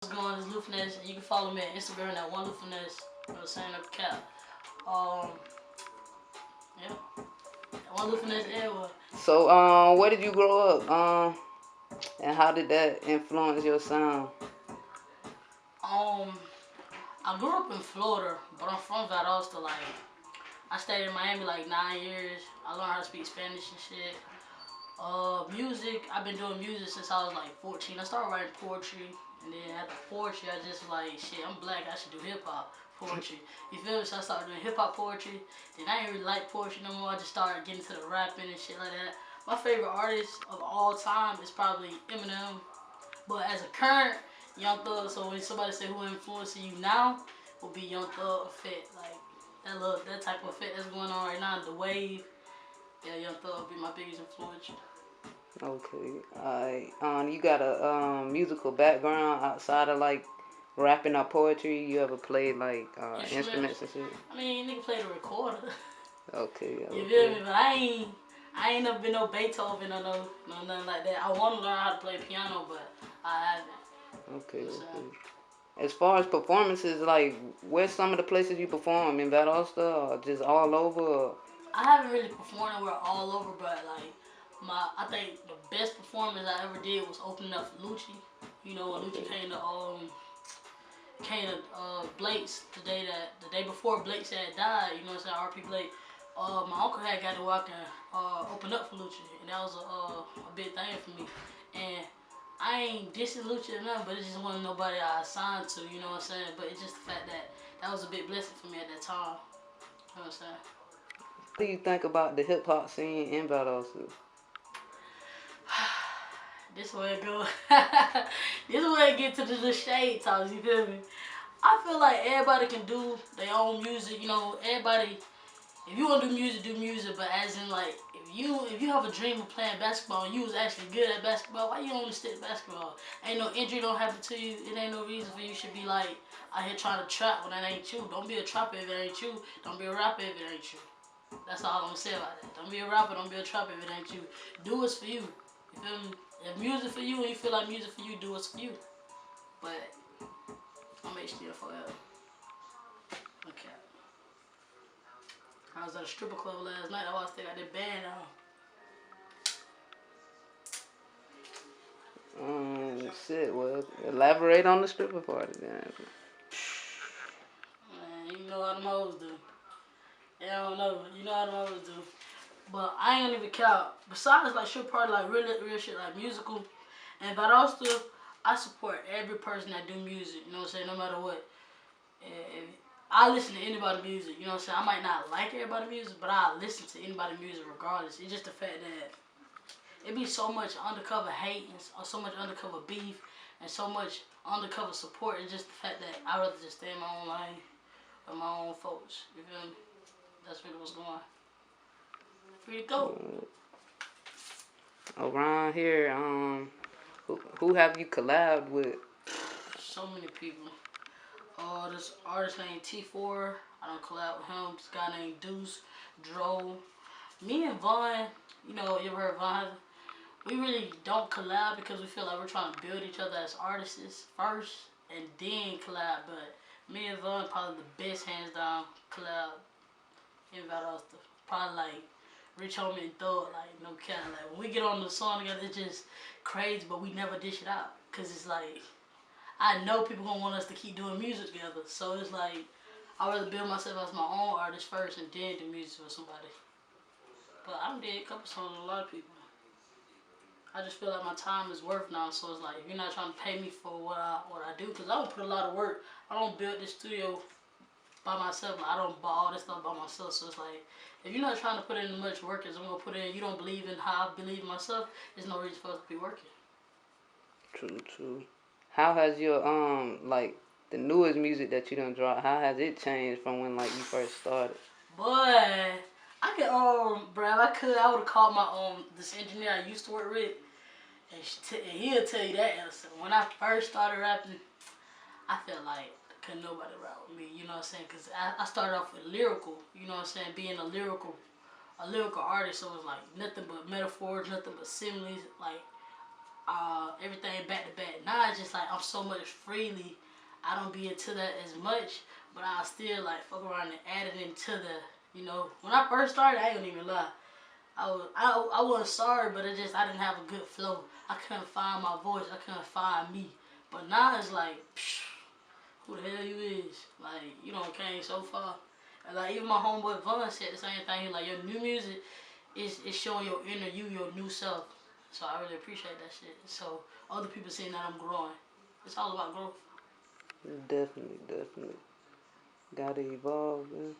What's going on? It's Lou Finesse, and you can follow me on Instagram at one Lou Finesse. You know what I'm saying? Up cap. Um, yeah. One Lou Finesse everywhere. So, where did you grow up? And how did that influence your sound? Um, I grew up in Florida, but I'm from VALDOSTA. Like, I stayed in Miami like 9 years. I learned how to speak Spanish and shit. Music. I've been doing music since I was like 14. I started writing poetry, and then after poetry, I just was like, shit, I'm black. I should do hip hop poetry. You feel me? So I started doing hip hop poetry. Then I didn't really like poetry no more. I just started getting to the rapping and shit like that. My favorite artist of all time is probably Eminem. But as a current Young Thug, so when somebody say who influencing you now, will be Young Thug effect. Like that type of effect that's going on right now, the wave. Yeah, Young Thug will be my biggest influence. Okay, alright. You got a musical background outside of like rapping or poetry? You ever played like Instruments. instruments and shit? I mean, nigga play the recorder. Okay, You feel okay, me? But I ain't never been no Beethoven or no nothing like that. I want to learn how to play piano, but I haven't. okay, You know what I'm okay. saying? As far as performances, like, where's some of the places you perform in Valdosta or just all over? Or? I haven't really performed anywhere all over, but like I think the best performance I ever did was opening up for Lucci. You know when Lucci Okay, came to Blake's the day before Blake's had died. You know what I'm saying? R.P. Blake. My uncle had got to walk and open up for Lucci, and that was a big thing for me. And I ain't dissing Lucci or nothing, but it just wasn't nobody I assigned to. You know what I'm saying? But it's just the fact that that was a big blessing for me at that time. You know what I'm saying? what do you think about the hip hop scene in Valdosta? This way it go. This way it get to the shade talks. You feel me? I feel like everybody can do their own music. You know, everybody. If you want to do music. But as in like, if you have a dream of playing basketball and you was actually good at basketball, why you only stick to basketball? Ain't no injury don't happen to you. It ain't no reason for you should be like out here trying to trap when that ain't you. Don't be a trapper if it ain't you. Don't be a rapper if it ain't you. That's all I'm gonna say about that. Don't be a rapper. Don't be a trapper if it ain't you. Do what's for you. You feel me? If music for you and you feel like music for you, do what's for you. But I'm HDF forever. Okay. I was at a stripper club last night. I was still got that band on. Shit, well, elaborate on the stripper party then. Man, you know how them hoes do. Yeah, I don't know. You know how them hoes do. But I ain't even count. Besides like strip party, like real shit, like musical. And but also, I support every person that do music. You know what I'm saying? No matter what. If I listen to anybody's music. You know what I'm saying? I might not like everybody's music, but I listen to anybody's music regardless. It's just the fact that it be so much undercover hate and so much undercover beef and so much undercover support. It's just the fact that I rather just stay in my own lane with my own folks. You feel me? That's really what's going on. Free to go. Around here, who have you collabed with? So many people. This artist named T4. I don't collab with him. This guy named Deuce, Dro. Me and Vaughn, you know, you ever heard Vaughn? We really don't collab because we feel like we're trying to build each other as artists first and then collab. But me and Vaughn probably the best hands down collab in Valdosta. Probably like Rich Homie and Thug, like no cap. Like when we get on the song together, it's just crazy, but we never dish it out. Cause it's like I know people gonna want us to keep doing music together. So it's like I'd rather build myself as my own artist first and then do music with somebody. But I done did a couple songs with a lot of people. I just feel like my time is worth now. So it's like if you're not trying to pay me for what I do, cause I don't put a lot of work. I don't build this studio by myself. Like, I don't buy all this stuff by myself. So it's like if you're not trying to put in as much work as I'm gonna put in, you don't believe in how I believe in myself. There's no reason for us to be working. True, true. How has your like the newest music that you done dropped? How has it changed from when like you first started? Boy, I could bro, I would have called my this engineer I used to work with, and and he'll tell you that answer. When I first started rapping, I felt like couldn't nobody rap with me. You know what I'm saying? Cause I started off with lyrical. You know what I'm saying? Being a lyrical artist, so it was like nothing but metaphors, nothing but similes. Like everything back to back. Now it's just like I'm so much freely. I don't be into that as much, but I still like fuck around and add it into the, you know. When I first started, I ain't gonna even lie. I wasn't sorry, but I didn't have a good flow. I couldn't find my voice. I couldn't find me. But now it's like, psh, who the hell you is? Like, you done came so far. And like even my homeboy Vaughn said the same thing. He like, your new music is showing your inner you, your new self. So I really appreciate that shit. So other people seeing that I'm growing. It's all about growth. Definitely. Gotta evolve, man.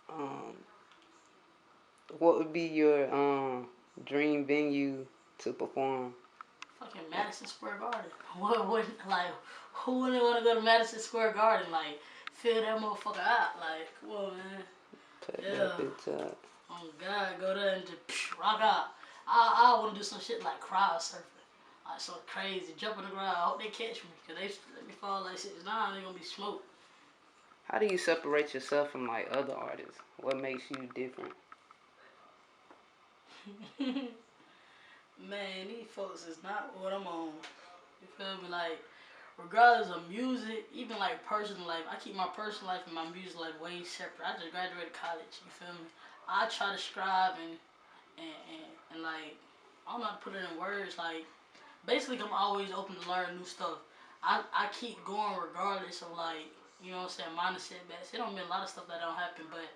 Um, what would be your dream venue to perform? Fucking Madison Square Garden. What wouldn't like? Who wouldn't want to go to Madison Square Garden? Like, fill that motherfucker out. Like, come on, man. Take Yeah. that bitch out. Oh God, go there and just rock out. I want to do some shit like crowd surfing. Like something crazy. Jump in the ground. I hope they catch me. Because they let me fall like 6'9", they going to be smoked. How do you separate yourself from like other artists? What makes you different? Man, these folks is not what I'm on. You feel me? Like, regardless of music, even like personal life, I keep my personal life and my music life way separate. I just graduated college. You feel me? I try to strive and like, I don't know how to put it in words. Like, basically, I'm always open to learn new stuff. I keep going regardless of like, you know what I'm saying, minor setbacks. It don't mean a lot of stuff that don't happen, but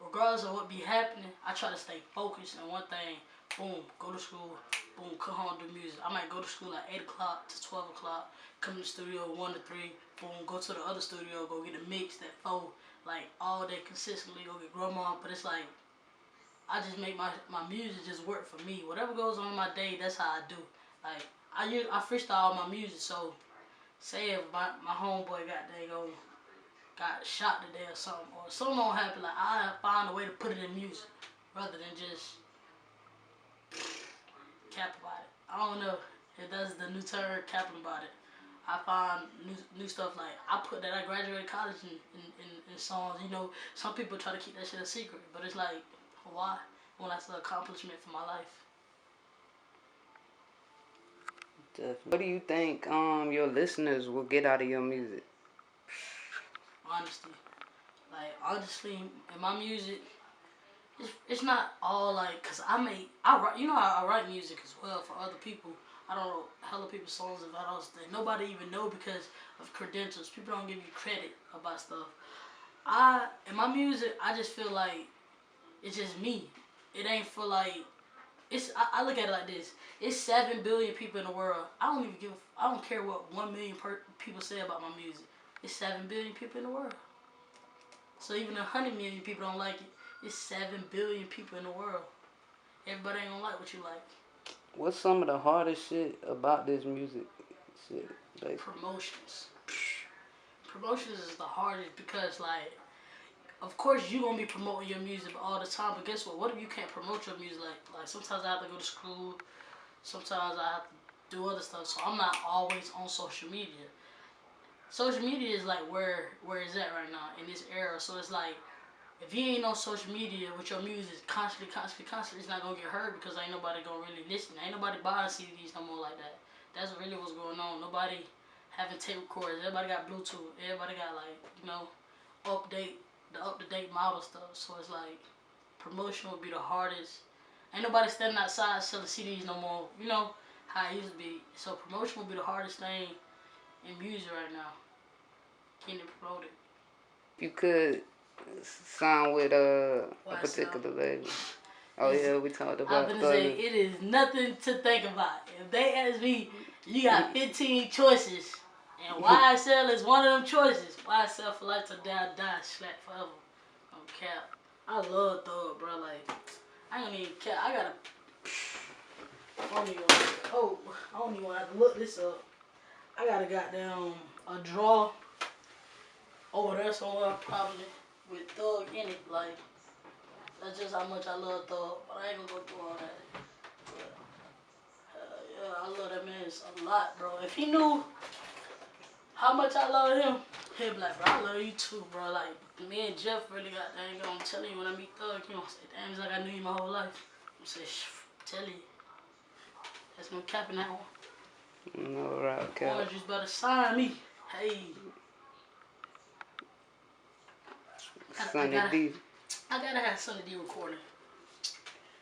regardless of what be happening, I try to stay focused on one thing. Boom, go to school. Boom, come home, do music. I might go to school at 8 o'clock to 12 o'clock. Come to the studio 1 to 3. Boom, go to the other studio. Go get a mix at 4. Like, all day consistently. Go get grandma. But it's like, I just make my music just work for me. Whatever goes on in my day, that's how I do. Like, I freestyle my music. So, say if my homeboy got shot today or something don't happen, like, I find a way to put it in music rather than just cap about it. I don't know if that's the new term, capping about it. I find new stuff. Like, I put that I graduated college in songs. You know, some people try to keep that shit a secret, but it's like, why? When that's an accomplishment for my life. Definitely. What do you think your listeners will get out of your music? Honestly, in my music, it's not all like, cause I write, you know, I write music as well for other people. I don't know hella people's songs about us that nobody even know because of credentials. People don't give you credit about stuff. In my music, I just feel like it's just me. It ain't for like, I look at it like this. It's 7 billion people in the world. I don't care what 1 million people say about my music. It's 7 billion people in the world. So even 100 million people don't like it. It's 7 billion people in the world. Everybody ain't gonna like what you like. What's some of the hardest shit about this music shit? Like, Promotions. Promotions is the hardest because, like, of course you gonna be promoting your music all the time, but guess what? What if you can't promote your music? Like sometimes I have to go to school. Sometimes I have to do other stuff. So I'm not always on social media. Social media is like where it's at right now in this era. So it's like, if you ain't on social media with your music constantly, it's not gonna get heard because ain't nobody gonna really listen. Ain't nobody buying CDs no more like that. That's really what's going on. Nobody having tape recorders. Everybody got Bluetooth. Everybody got, like, you know, up-to-date model stuff. So it's like, promotion would be the hardest. Ain't nobody standing outside selling CDs no more. You know how it used to be. So promotion would be the hardest thing in music right now. Getting it promoted. you could sign with a particular label. Oh yeah, we talked about. I'm gonna say it is nothing to think about. If they ask me, you got 15 choices, and YSL is one of them choices. YSL for life till die, slap forever. On cap. I love Thug, bro. Like, I don't even care. I don't even want to have to look this up. I got a goddamn a draw over there somewhere probably with Thug in it. Like, that's just how much I love Thug. But I ain't gonna go through all that. But, yeah, I love that man a lot, bro. If he knew how much I love him, he'd be like, bro, I love you too, bro. Like, me and Jeff really got that. I'm telling you, when I meet Thug, you know, say, damn, it's like I knew you my whole life. I'm say, tell you. That's no capping that one. No route cap. Orange, you better sign me. Hey. Sunny D. I gotta have Sunny D recording.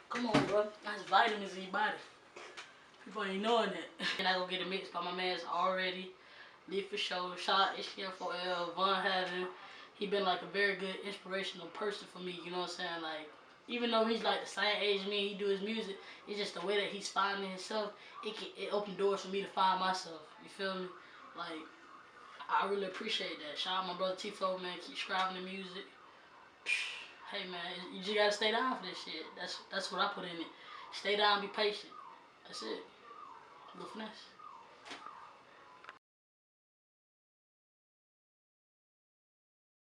Come on, bro. That's vitamins in your body. People ain't knowing that. And I go get a mix by my man's already. Live for show. Shout out HTFOL, Von Haven. He been like a very good inspirational person for me, you know what I'm saying? Like, even though he's like the same age as me, he do his music, it's just the way that he's finding himself, it opened doors for me to find myself, you feel me? Like, I really appreciate that. Shout out my brother T4, man, keep striving the music. Hey man, you just gotta stay down for this shit. That's what I put in it. Stay down, be patient. That's it. Little finesse.